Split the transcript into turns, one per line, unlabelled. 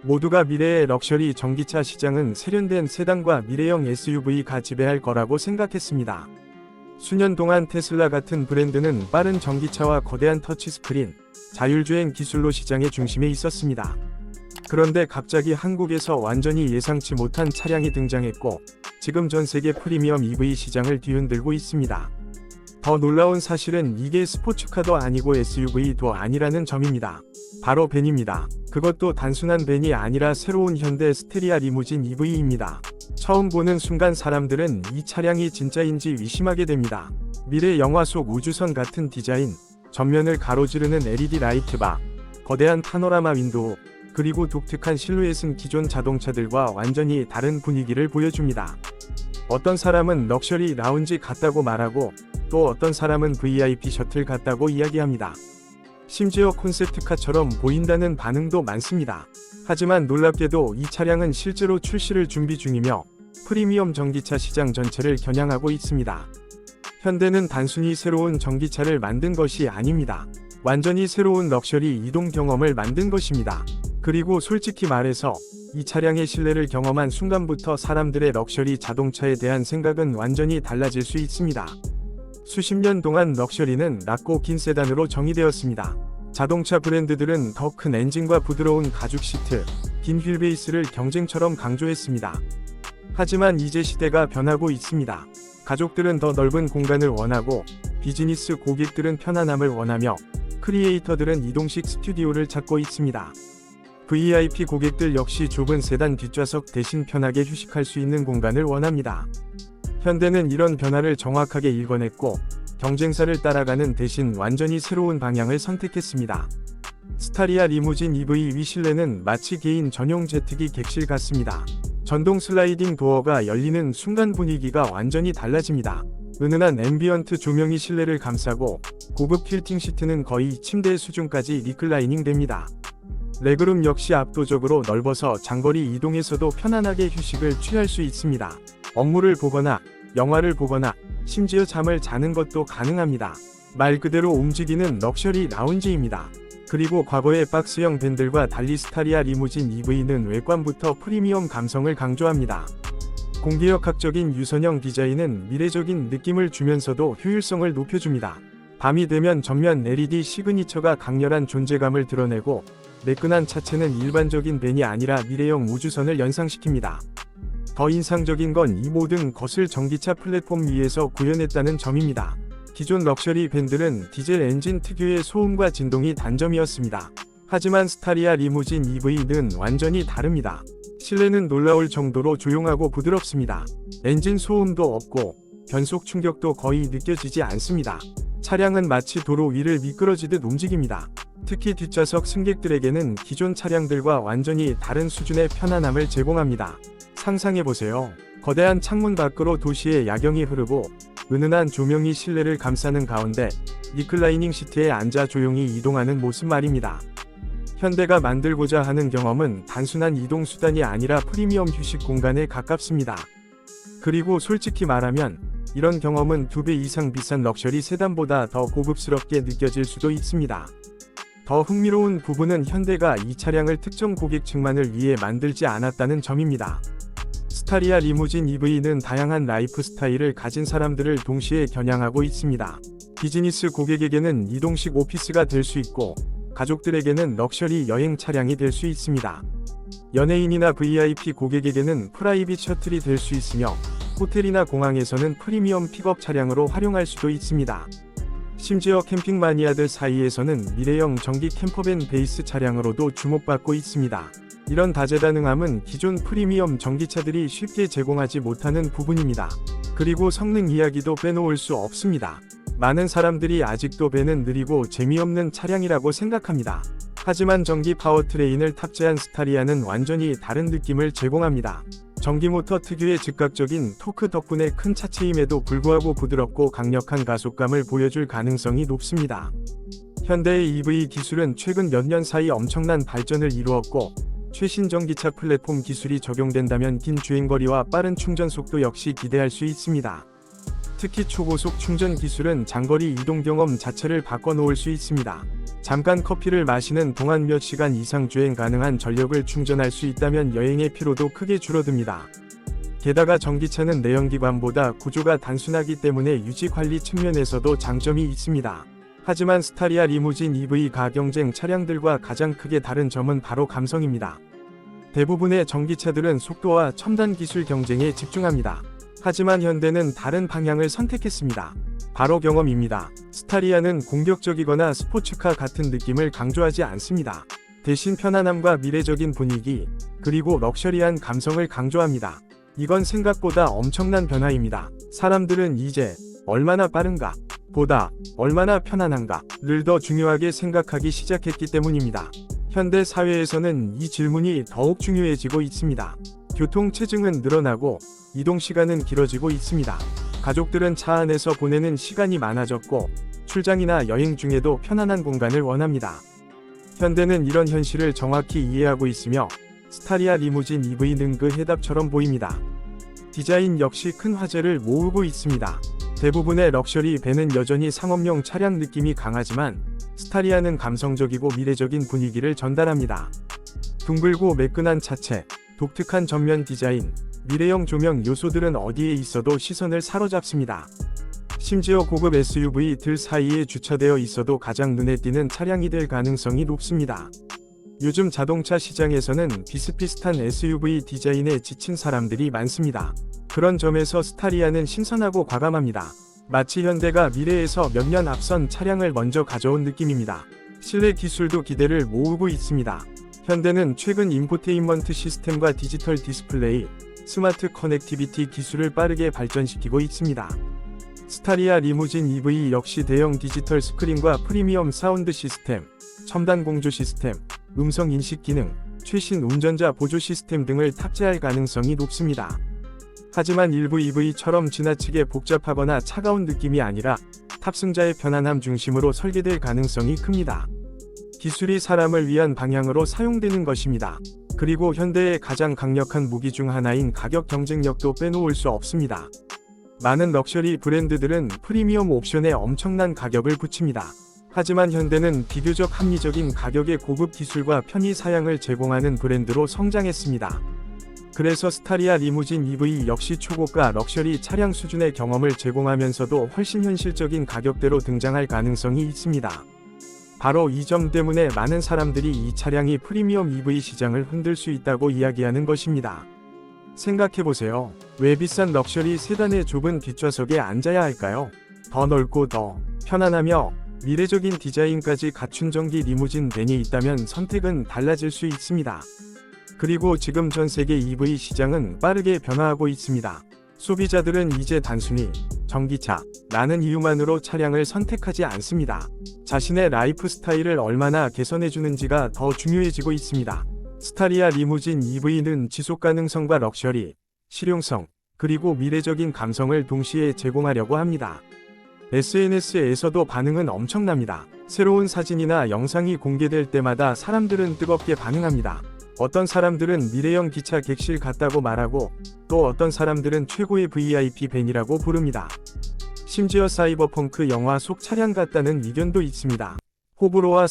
모두가 미래의 럭셔리 전기차 시장은 세련된 세단과 미래형 SUV가 지배할 거라고 생각했습니다. 수년 동안 테슬라 같은 브랜드는 빠른 전기차와 거대한 터치스크린, 자율주행 기술로 시장의 중심에 있었습니다. 그런데 갑자기 한국에서 완전히 예상치 못한 차량이 등장했고, 지금 전 세계 프리미엄 EV 시장을 뒤흔들고 있습니다. 더 놀라운 사실은 이게 스포츠카도 아니고 SUV도 아니라는 점입니다. 바로 벤입니다. 그것도 단순한 벤이 아니라 새로운 현대 스테리아 리무진 EV입니다. 처음 보는 순간 사람들은 이 차량이 진짜인지 의심하게 됩니다. 미래 영화 속 우주선 같은 디자인, 전면을 가로지르는 LED 라이트바, 거대한 파노라마 윈도우, 그리고 독특한 실루엣은 기존 자동차들과 완전히 다른 분위기를 보여줍니다. 어떤 사람은 럭셔리 라운지 같다고 말하고, 또 어떤 사람은 VIP 셔틀 같다고 이야기합니다. 심지어 콘셉트카처럼 보인다는 반응도 많습니다. 하지만 놀랍게도 이 차량은 실제로 출시를 준비 중이며 프리미엄 전기차 시장 전체를 겨냥하고 있습니다. 현대는 단순히 새로운 전기차를 만든 것이 아닙니다. 완전히 새로운 럭셔리 이동 경험을 만든 것입니다. 그리고 솔직히 말해서 이 차량의 실내를 경험한 순간부터 사람들의 럭셔리 자동차에 대한 생각은 완전히 달라질 수 있습니다. 수십 년 동안 럭셔리는 낮고 긴 세단으로 정의되었습니다. 자동차 브랜드들은 더 큰 엔진과 부드러운 가죽 시트, 긴 휠베이스를 경쟁처럼 강조했습니다. 하지만 이제 시대가 변하고 있습니다. 가족들은 더 넓은 공간을 원하고, 비즈니스 고객들은 편안함을 원하며, 크리에이터들은 이동식 스튜디오를 찾고 있습니다. VIP 고객들 역시 좁은 세단 뒷좌석 대신 편하게 휴식할 수 있는 공간을 원합니다. 현대는 이런 변화를 정확하게 읽어냈고, 경쟁사를 따라가는 대신 완전히 새로운 방향을 선택했습니다. 스타리아 리무진 EV 위 실내는 마치 개인 전용 제트기 객실 같습니다. 전동 슬라이딩 도어가 열리는 순간 분위기가 완전히 달라집니다. 은은한 앰비언트 조명이 실내를 감싸고, 고급 퀼팅 시트는 거의 침대 수준까지 리클라이닝 됩니다. 레그룸 역시 압도적으로 넓어서 장거리 이동에서도 편안하게 휴식을 취할 수 있습니다. 업무를 보거나, 영화를 보거나, 심지어 잠을 자는 것도 가능합니다. 말 그대로 움직이는 럭셔리 라운지입니다. 그리고 과거의 박스형 밴들과 달리 스타리아 리무진 EV는 외관부터 프리미엄 감성을 강조합니다. 공기역학적인 유선형 디자인은 미래적인 느낌을 주면서도 효율성을 높여줍니다. 밤이 되면 전면 LED 시그니처가 강렬한 존재감을 드러내고, 매끈한 차체는 일반적인 벤이 아니라 미래형 우주선을 연상시킵니다. 더 인상적인 건 이 모든 것을 전기차 플랫폼 위에서 구현했다는 점입니다. 기존 럭셔리 밴들은 디젤 엔진 특유의 소음과 진동이 단점이었습니다. 하지만 스타리아 리무진 EV는 완전히 다릅니다. 실내는 놀라울 정도로 조용하고 부드럽습니다. 엔진 소음도 없고, 변속 충격도 거의 느껴지지 않습니다. 차량은 마치 도로 위를 미끄러지듯 움직입니다. 특히 뒷좌석 승객들에게는 기존 차량들과 완전히 다른 수준의 편안함을 제공합니다. 상상해보세요. 거대한 창문 밖으로 도시의 야경이 흐르고, 은은한 조명이 실내를 감싸는 가운데 리클라이닝 시트에 앉아 조용히 이동하는 모습 말입니다. 현대가 만들고자 하는 경험은 단순한 이동 수단이 아니라 프리미엄 휴식 공간에 가깝습니다. 그리고 솔직히 말하면 이런 경험은 2배 이상 비싼 럭셔리 세단보다 더 고급스럽게 느껴질 수도 있습니다. 더 흥미로운 부분은 현대가 이 차량을 특정 고객층만을 위해 만들지 않았다는 점입니다. 스타리아 리무진 EV는 다양한 라이프 스타일을 가진 사람들을 동시에 겨냥하고 있습니다. 비즈니스 고객에게는 이동식 오피스가 될 수 있고, 가족들에게는 럭셔리 여행 차량이 될 수 있습니다. 연예인이나 VIP 고객에게는 프라이빗 셔틀이 될 수 있으며, 호텔이나 공항에서는 프리미엄 픽업 차량으로 활용할 수도 있습니다. 심지어 캠핑 마니아들 사이에서는 미래형 전기 캠퍼밴 베이스 차량으로도 주목받고 있습니다. 이런 다재다능함은 기존 프리미엄 전기차들이 쉽게 제공하지 못하는 부분입니다. 그리고 성능 이야기도 빼놓을 수 없습니다. 많은 사람들이 아직도 벤은 느리고 재미없는 차량이라고 생각합니다. 하지만 전기 파워트레인을 탑재한 스타리아는 완전히 다른 느낌을 제공합니다. 전기 모터 특유의 즉각적인 토크 덕분에 큰 차체임에도 불구하고 부드럽고 강력한 가속감을 보여줄 가능성이 높습니다. 현대의 EV 기술은 최근 몇 년 사이 엄청난 발전을 이루었고, 최신 전기차 플랫폼 기술이 적용된다면 긴 주행거리와 빠른 충전 속도 역시 기대할 수 있습니다. 특히 초고속 충전 기술은 장거리 이동 경험 자체를 바꿔놓을 수 있습니다. 잠깐 커피를 마시는 동안 몇 시간 이상 주행 가능한 전력을 충전할 수 있다면 여행의 피로도 크게 줄어듭니다. 게다가 전기차는 내연기관보다 구조가 단순하기 때문에 유지관리 측면에서도 장점이 있습니다. 하지만 스타리아 리무진 EV가 경쟁 차량들과 가장 크게 다른 점은 바로 감성입니다. 대부분의 전기차들은 속도와 첨단 기술 경쟁에 집중합니다. 하지만 현대는 다른 방향을 선택했습니다. 바로 경험입니다. 스타리아는 공격적이거나 스포츠카 같은 느낌을 강조하지 않습니다. 대신 편안함과 미래적인 분위기, 그리고 럭셔리한 감성을 강조합니다. 이건 생각보다 엄청난 변화입니다. 사람들은 이제 얼마나 빠른가, 보다 얼마나 편안한가를 더 중요하게 생각하기 시작했기 때문입니다. 현대 사회에서는 이 질문이 더욱 중요해지고 있습니다. 교통 체증은 늘어나고 이동 시간은 길어지고 있습니다. 가족들은 차 안에서 보내는 시간이 많아졌고 출장이나 여행 중에도 편안한 공간을 원합니다. 현대는 이런 현실을 정확히 이해하고 있으며 스타리아 리무진 EV는 그 해답처럼 보입니다. 디자인 역시 큰 화제를 모으고 있습니다. 대부분의 럭셔리 밴은 여전히 상업용 차량 느낌이 강하지만 스타리아는 감성적이고 미래적인 분위기를 전달합니다. 둥글고 매끈한 차체, 독특한 전면 디자인, 미래형 조명 요소들은 어디에 있어도 시선을 사로잡습니다. 심지어 고급 SUV들 사이에 주차되어 있어도 가장 눈에 띄는 차량이 될 가능성이 높습니다. 요즘 자동차 시장에서는 비슷비슷한 SUV 디자인에 지친 사람들이 많습니다. 그런 점에서 스타리아는 신선하고 과감합니다. 마치 현대가 미래에서 몇 년 앞선 차량을 먼저 가져온 느낌입니다. 실내 기술도 기대를 모으고 있습니다. 현대는 최근 인포테인먼트 시스템과 디지털 디스플레이, 스마트 커넥티비티 기술을 빠르게 발전시키고 있습니다. 스타리아 리무진 EV 역시 대형 디지털 스크린과 프리미엄 사운드 시스템, 첨단 공조 시스템, 음성 인식 기능, 최신 운전자 보조 시스템 등을 탑재할 가능성이 높습니다. 하지만 일부 EV처럼 지나치게 복잡하거나 차가운 느낌이 아니라 탑승자의 편안함 중심으로 설계될 가능성이 큽니다. 기술이 사람을 위한 방향으로 사용되는 것입니다. 그리고 현대의 가장 강력한 무기 중 하나인 가격 경쟁력도 빼놓을 수 없습니다. 많은 럭셔리 브랜드들은 프리미엄 옵션에 엄청난 가격을 붙입니다. 하지만 현대는 비교적 합리적인 가격의 고급 기술과 편의 사양을 제공하는 브랜드로 성장했습니다. 그래서 스타리아 리무진 EV 역시 초고가 럭셔리 차량 수준의 경험을 제공하면서도 훨씬 현실적인 가격대로 등장할 가능성이 있습니다. 바로 이 점 때문에 많은 사람들이 이 차량이 프리미엄 EV 시장을 흔들 수 있다고 이야기하는 것입니다. 생각해보세요. 왜 비싼 럭셔리 세단의 좁은 뒷좌석에 앉아야 할까요? 더 넓고 더 편안하며 미래적인 디자인까지 갖춘 전기 리무진 밴이 있다면 선택은 달라질 수 있습니다. 그리고 지금 전 세계 EV 시장은 빠르게 변화하고 있습니다. 소비자들은 이제 단순히 전기차라는 이유만으로 차량을 선택하지 않습니다. 자신의 라이프 스타일을 얼마나 개선해주는지가 더 중요해지고 있습니다. 스타리아 리무진 EV는 지속 가능성과 럭셔리, 실용성, 그리고 미래적인 감성을 동시에 제공하려고 합니다. SNS에서도 반응은 엄청납니다. 새로운 사진이나 영상이 공개될 때마다 사람들은 뜨겁게 반응합니다. 어떤 사람들은 미래형 기차 객실 같다고 말하고 또 어떤 사람들은 최고의 VIP 밴이라고 부릅니다. 심지어 사이버펑크 영화 속 차량 같다는 의견도 있습니다. 호불호와